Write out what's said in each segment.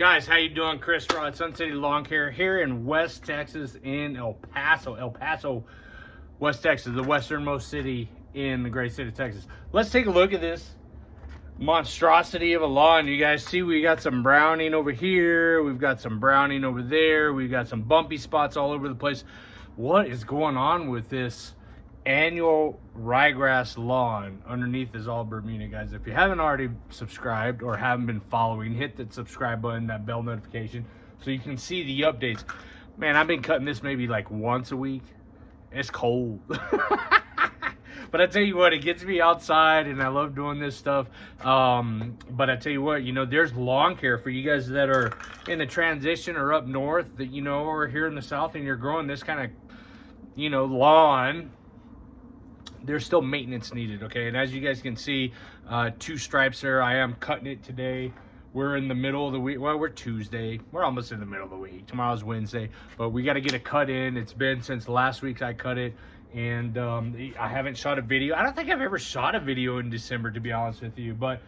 Guys, how you doing? Chris Rod, Sun City Lawn Care here in West Texas in El Paso, West Texas, the westernmost city in the great state of Texas. Let's take a look at this monstrosity of a lawn. You guys see we got some browning over here. We've got some browning over there. We've got some bumpy spots all over the place. What is going on with this annual ryegrass lawn underneath is all Bermuda, guys? If you haven't already subscribed or haven't been following, hit that subscribe button, that bell notification, so you can see the updates. Man, I've been cutting this maybe like once a week. It's cold. But I tell you what, it gets me outside and I love doing this stuff. But I tell you what, you know, there's lawn care for you guys that are in the transition or up north that, you know, or here in the south and you're growing this kind of, you know, lawn. There's still maintenance needed, okay? And as you guys can see, 2 stripes there. I am cutting it today. We're in the middle of the week. Well, we're Tuesday. We're almost in the middle of the week. Tomorrow's Wednesday. But we got to get a cut in. It's been since last week I cut it. And I haven't shot a video. I don't think I've ever shot a video in December, to be honest with you. But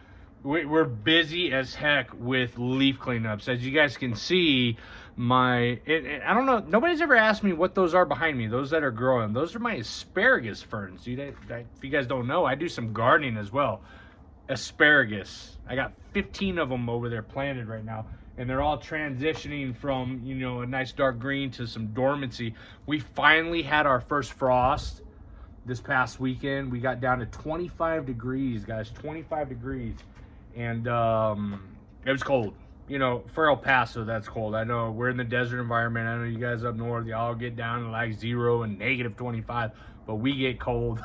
we're busy as heck with leaf cleanups. As you guys can see, I don't know, nobody's ever asked me what those are behind me, those that are growing. Those are my asparagus ferns. If you guys don't know, I do some gardening as well. Asparagus. I got 15 of them over there planted right now. And they're all transitioning from, you know, a nice dark green to some dormancy. We finally had our first frost this past weekend. We got down to 25 degrees, guys, 25 degrees. And it was cold. You know, for El Paso, that's cold. I know we're in the desert environment. I know you guys up north, y'all get down to like 0 and negative 25, but we get cold.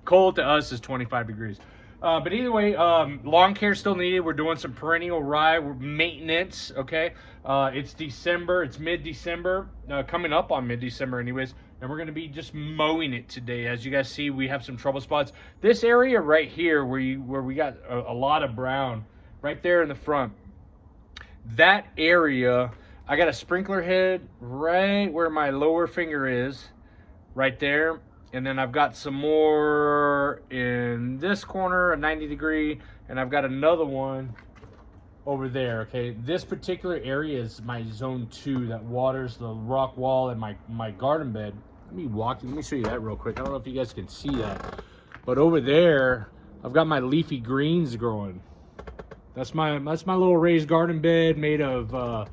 Cold to us is 25 degrees. But either way, lawn care still needed. We're doing some perennial rye maintenance, okay? It's December. It's mid-December, coming up on mid-December anyways. And we're going to be just mowing it today. As you guys see, we have some trouble spots. This area right here where we got a lot of brown, right there in the front, that area, I got a sprinkler head right where my lower finger is, right there. And then I've got some more in this corner, a 90 degree, and I've got another one over there, okay? This particular area is my zone 2 that waters the rock wall and my garden bed. Let me show you that real quick. I don't know if you guys can see that. But over there, I've got my leafy greens growing. That's my little raised garden bed made of,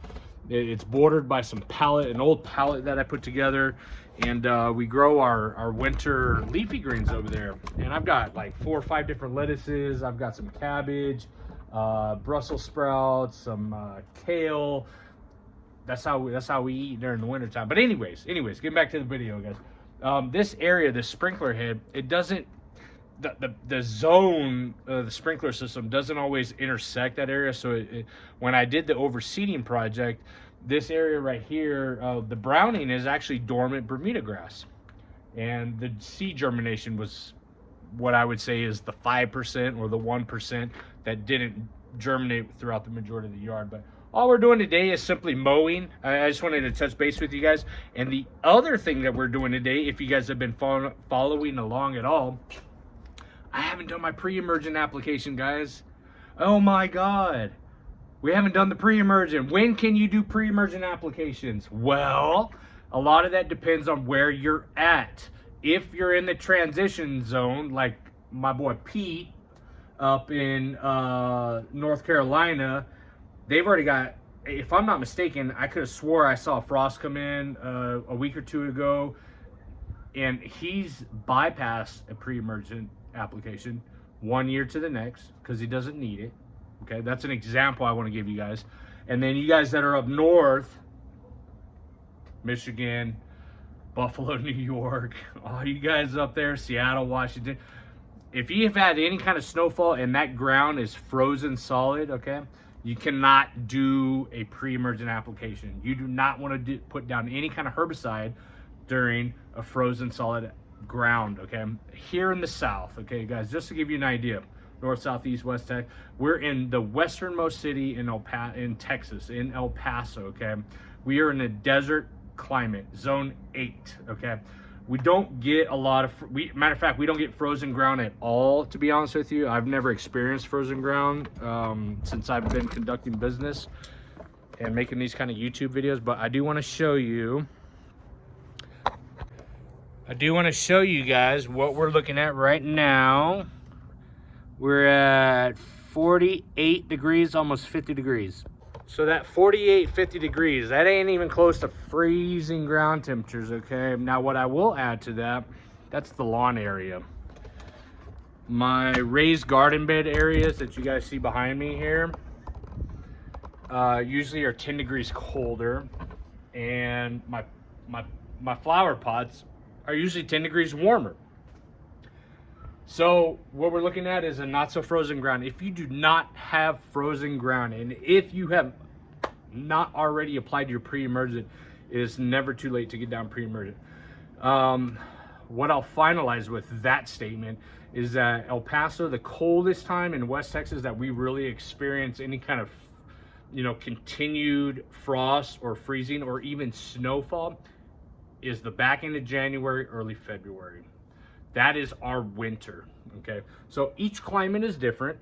it's bordered by some an old pallet that I put together. And we grow our winter leafy greens over there. And I've got like 4 or 5 different lettuces. I've got some cabbage, Brussels sprouts, some kale. That's how we eat during the winter time. But anyways, getting back to the video, guys. This area, the sprinkler head, it doesn't, the zone, the sprinkler system doesn't always intersect that area. So when I did the overseeding project, this area right here, the browning is actually dormant Bermuda grass. And the seed germination was what I would say is the 5% or the 1% that didn't germinate throughout the majority of the yard. But all we're doing today is simply mowing. I just wanted to touch base with you guys. And the other thing that we're doing today, if you guys have been following along at all, I haven't done my pre-emergent application, guys. Oh my God. We haven't done the pre-emergent. When can you do pre-emergent applications? Well, a lot of that depends on where you're at. If you're in the transition zone, like my boy Pete up in North Carolina, they've already got, if I'm not mistaken, I could have swore I saw frost come in a week or 2 ago, and he's bypassed a pre-emergent application 1 year to the next because he doesn't need it. Okay, that's an example I want to give you guys. And then you guys that are up north, Michigan, Buffalo, New York, all you guys up there, Seattle, Washington, if you have had any kind of snowfall and that ground is frozen solid, okay, you cannot do a pre-emergent application. You do not want to put down any kind of herbicide during a frozen solid ground, okay? Here in the south, okay, guys, just to give you an idea, north, south, east, west, tech. We're in the westernmost city in Texas, in El Paso, okay? We are in a desert climate, zone 8, okay? We don't get a lot of, matter of fact, we don't get frozen ground at all, to be honest with you. I've never experienced frozen ground since I've been conducting business. and making these kind of YouTube videos, but I do want to show you. I do want to show you guys what we're looking at right now. We're at 48 degrees, almost 50 degrees. So that 48, 50 degrees, that ain't even close to freezing ground temperatures, okay? Now what I will add to that, that's the lawn area. My raised garden bed areas that you guys see behind me here, usually are 10 degrees colder. And my flower pots are usually 10 degrees warmer. So what we're looking at is a not so frozen ground. If you do not have frozen ground, and if you have not already applied your pre-emergent, it is never too late to get down pre-emergent. What I'll finalize with that statement is that El Paso, the coldest time in West Texas that we really experience any kind of, you know, continued frost or freezing or even snowfall is the back end of January, early February. That is our winter, okay? So each climate is different.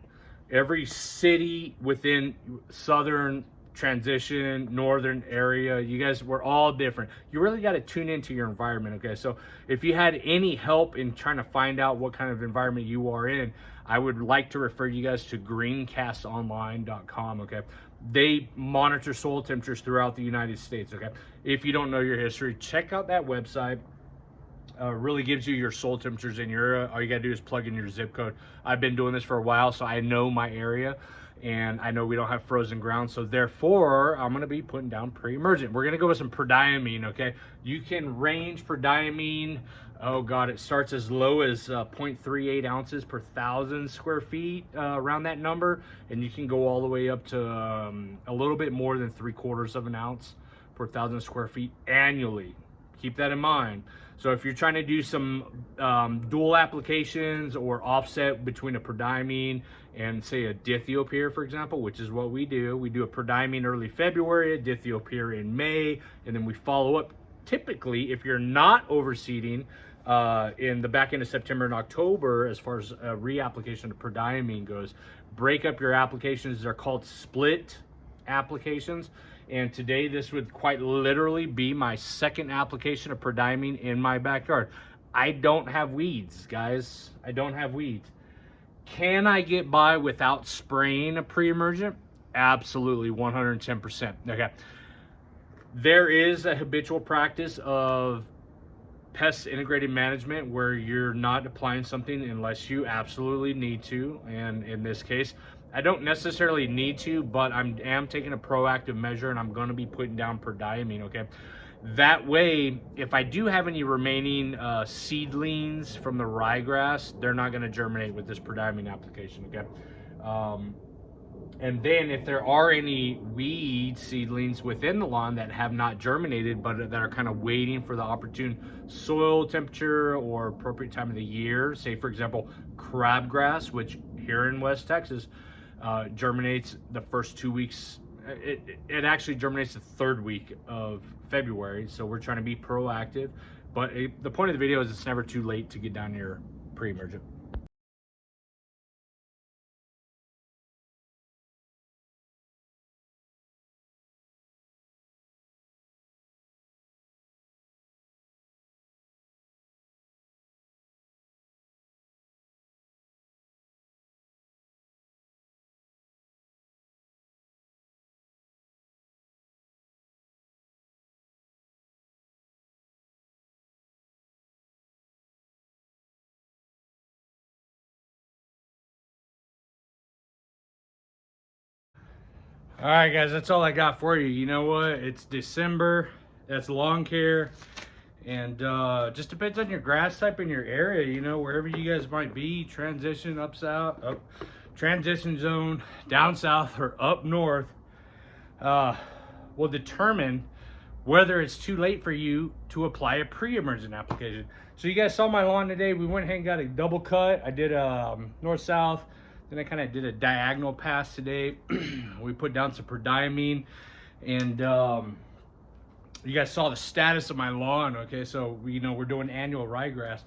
Every city within southern transition, northern area, you guys, we're all different. You really got to tune into your environment, okay? So if you had any help in trying to find out what kind of environment you are in, I would like to refer you guys to greencastonline.com, okay? They monitor soil temperatures throughout the United States, okay? If you don't know your history, check out that website. Really gives you your soil temperatures in your area. All you gotta do is plug in your zip code. I've been doing this for a while, so I know my area, and I know we don't have frozen ground, so therefore I'm gonna be putting down pre-emergent. We're gonna go with some prodiamine, okay? You can range prodiamine, oh god, it starts as low as 0.38 ounces per 1,000 square feet, around that number, and you can go all the way up to a little bit more than 3/4 of an ounce per 1,000 square feet annually. Keep that in mind. So if you're trying to do some dual applications or offset between a prodiamine and say a dithiopyr, for example, which is what we do a prodiamine early February, a dithiopyr in May, and then we follow up. Typically, if you're not overseeding in the back end of September and October, as far as reapplication of prodiamine goes, break up your applications. They're called split applications. And today this would quite literally be my second application of prodiamine in my backyard. I don't have weeds, guys. I don't have weeds. Can I get by without spraying a pre-emergent? Absolutely, 110%. Okay. There is a habitual practice of pest integrated management where you're not applying something unless you absolutely need to. And in this case, I don't necessarily need to, but I am taking a proactive measure, and I'm going to be putting down prodiamine, okay? That way, if I do have any remaining seedlings from the ryegrass, they're not going to germinate with this prodiamine application, okay? And then if there are any weed seedlings within the lawn that have not germinated, but that are kind of waiting for the opportune soil temperature or appropriate time of the year, say for example, crabgrass, which here in West Texas, germinates the first 2 weeks. It actually germinates the third week of February, so we're trying to be proactive. But the point of the video is it's never too late to get down your pre-emergent. All right, guys, that's all I got for you. You know what? It's December. That's lawn care. And just depends on your grass type in your area, you know, wherever you guys might be, transition up south, up transition zone, down south, or up north, will determine whether it's too late for you to apply a pre-emergent application. So you guys saw my lawn today. We went ahead and got a double cut. I did north-south. Then I kind of did a diagonal pass today. We put down some prodiamine, and you guys saw the status of my lawn. Okay, so you know we're doing annual ryegrass,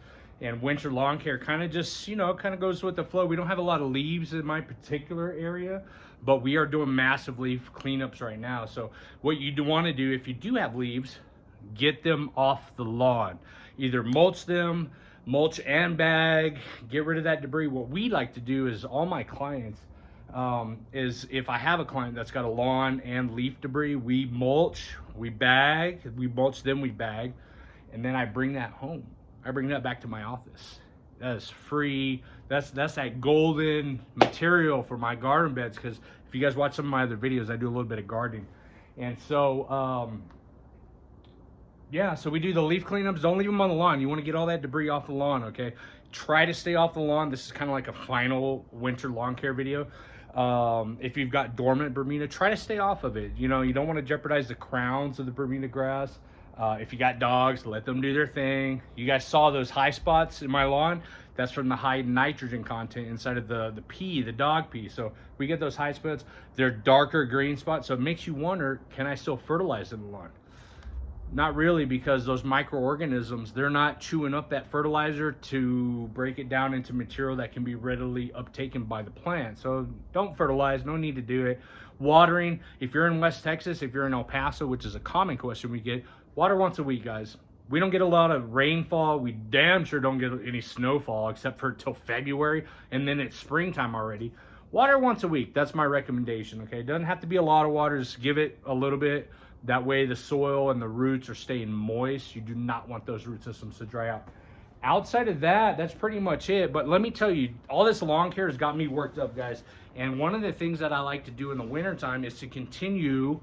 And winter lawn care kind of just, you know, kind of goes with the flow. We don't have a lot of leaves in my particular area, but we are doing massive leaf cleanups right now. So what you do want to do, if you do have leaves, get them off the lawn. Either mulch them, mulch and bag, get rid of that debris. What we like to do is all my clients, is if I have a client that's got a lawn and leaf debris, we mulch, we bag, we mulch, then we bag, and then I bring that home. I bring that back to my office. That is free. That's that golden material for my garden beds, because if you guys watch some of my other videos, I do a little bit of gardening. And so, yeah, so we do the leaf cleanups. Don't leave them on the lawn. You want to get all that debris off the lawn, okay? Try to stay off the lawn. This is kind of like a final winter lawn care video. If you've got dormant Bermuda, try to stay off of it. You know, you don't want to jeopardize the crowns of the Bermuda grass. If you got dogs, let them do their thing. You guys saw those high spots in my lawn. That's from the high nitrogen content inside of the pee, the dog pee. So we get those high spots. They're darker green spots. So it makes you wonder, can I still fertilize in the lawn? Not really, because those microorganisms, they're not chewing up that fertilizer to break it down into material that can be readily uptaken by the plant. So don't fertilize, no need to do it. Watering, if you're in West Texas, if you're in El Paso, which is a common question we get, water once a week, guys. We don't get a lot of rainfall. We damn sure don't get any snowfall except for till February, and then it's springtime already. Water once a week, that's my recommendation, okay? It doesn't have to be a lot of water, just give it a little bit. That way the soil and the roots are staying moist. You do not want those root systems to dry out. Outside of that, that's pretty much it. But let me tell you, all this lawn care has got me worked up, guys. And one of the things that I like to do in the wintertime is to continue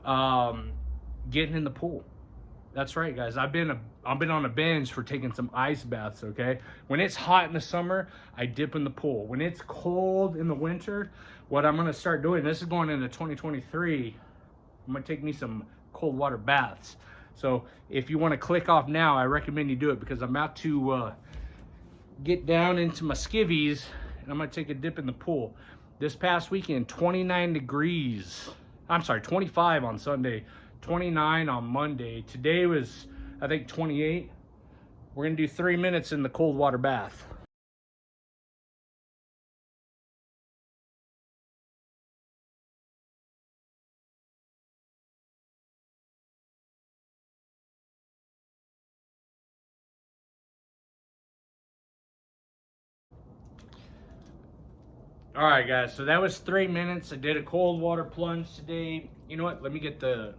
getting in the pool. That's right, guys. I've been on a binge for taking some ice baths, okay? When it's hot in the summer, I dip in the pool. When it's cold in the winter, what I'm going to start doing, this is going into 2023, I'm going to take me some cold water baths. So if you want to click off now, I recommend you do it, because I'm about to get down into my skivvies and I'm going to take a dip in the pool. This past weekend, 29 degrees. I'm sorry, 25 on Sunday, 29 on Monday. Today was, I think, 28. We're going to do 3 minutes in the cold water bath. All right, guys, so that was 3 minutes. I did a cold water plunge today. You know what? Let me get the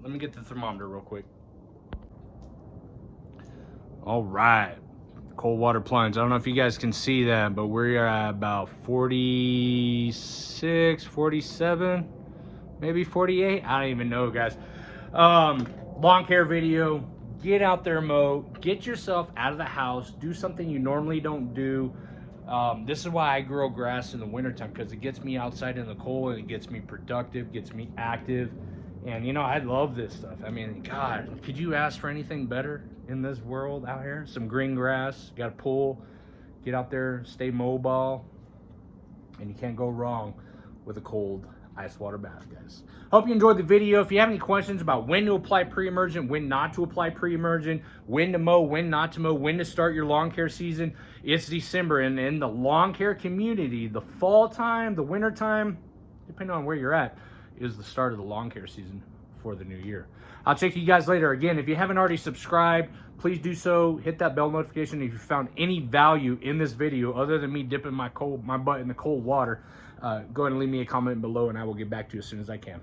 thermometer real quick. All right, cold water plunge. I don't know if you guys can see that, but we're at about 46, 47, maybe 48. I don't even know, guys. Lawn care video. Get out there, mow. Get yourself out of the house. Do something you normally don't do. This is why I grow grass in the wintertime, because it gets me outside in the cold and it gets me productive, gets me active. And, you know, I love this stuff. I mean, God, could you ask for anything better in this world out here? Some green grass, got a pool, get out there, stay mobile, and you can't go wrong with a cold ice water bath, guys. Hope you enjoyed the video. If you have any questions about when to apply pre-emergent, when not to apply pre-emergent, when to mow, when not to mow, when to start your lawn care season, it's December, and in the lawn care community, the fall time, the winter time, depending on where you're at, is the start of the lawn care season for the new year. I'll check you guys later. Again, if you haven't already subscribed, please do so. Hit that bell notification. If you found any value in this video other than me dipping my butt in the cold water, go ahead and leave me a comment below, and I will get back to you as soon as I can.